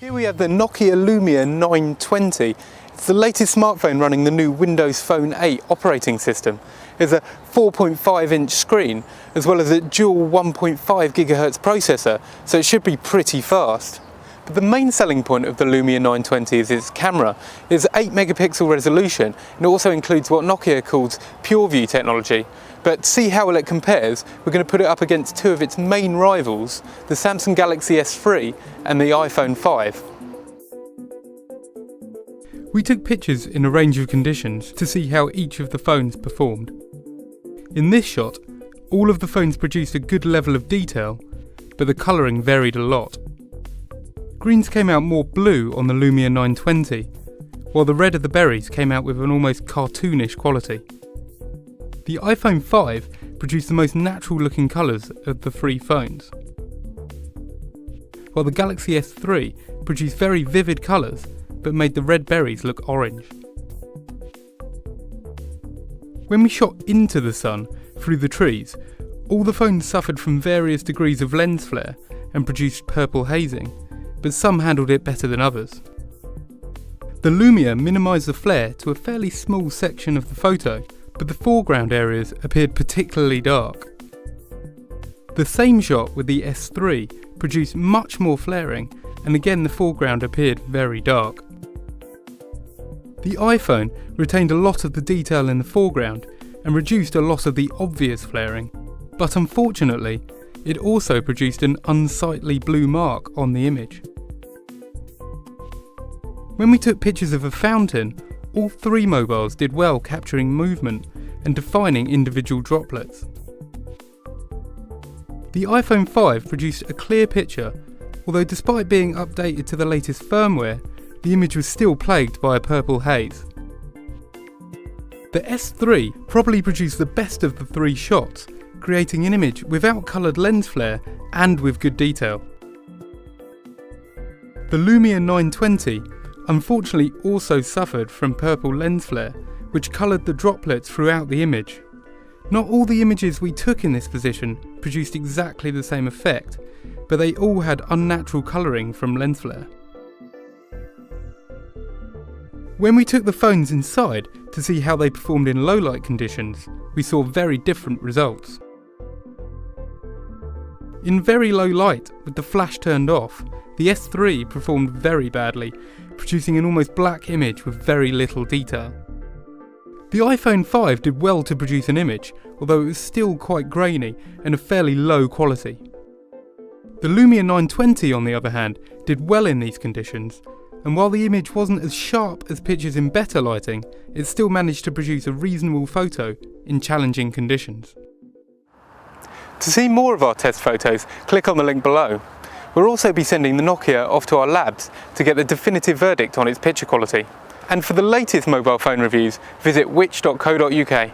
Here we have the Nokia Lumia 920. It's the latest smartphone running the new Windows Phone 8 operating system. It's a 4.5-inch screen as well as a dual 1.5 GHz processor, so it should be pretty fast. But the main selling point of the Lumia 920 is its camera. It's 8 megapixel resolution and it also includes what Nokia calls PureView technology. But to see how well it compares, we're going to put it up against two of its main rivals, the Samsung Galaxy S3 and the iPhone 5. We took pictures in a range of conditions to see how each of the phones performed. In this shot, all of the phones produced a good level of detail, but the colouring varied a lot. Greens came out more blue on the Lumia 920, while the red of the berries came out with an almost cartoonish quality. The iPhone 5 produced the most natural looking colours of the three phones, while the Galaxy S3 produced very vivid colours but made the red berries look orange. When we shot into the sun through the trees, all the phones suffered from various degrees of lens flare and produced purple hazing, but some handled it better than others. The Lumia minimised the flare to a fairly small section of the photo, but the foreground areas appeared particularly dark. The same shot with the S3 produced much more flaring, and again the foreground appeared very dark. The iPhone retained a lot of the detail in the foreground and reduced a lot of the obvious flaring, but unfortunately, it also produced an unsightly blue mark on the image. When we took pictures of a fountain, all three mobiles did well capturing movement and defining individual droplets. The iPhone 5 produced a clear picture, although despite being updated to the latest firmware, the image was still plagued by a purple haze. The S3 probably produced the best of the three shots, creating an image without coloured lens flare and with good detail. The Lumia 920 unfortunately also suffered from purple lens flare, which coloured the droplets throughout the image. Not all the images we took in this position produced exactly the same effect, but they all had unnatural colouring from lens flare. When we took the phones inside to see how they performed in low light conditions, we saw very different results. In very low light, with the flash turned off, the S3 performed very badly, producing an almost black image with very little detail. The iPhone 5 did well to produce an image, although it was still quite grainy and of fairly low quality. The Lumia 920, on the other hand, did well in these conditions, and while the image wasn't as sharp as pictures in better lighting, it still managed to produce a reasonable photo in challenging conditions. To see more of our test photos, click on the link below. We'll also be sending the Nokia off to our labs to get the definitive verdict on its picture quality. And for the latest mobile phone reviews, visit which.co.uk.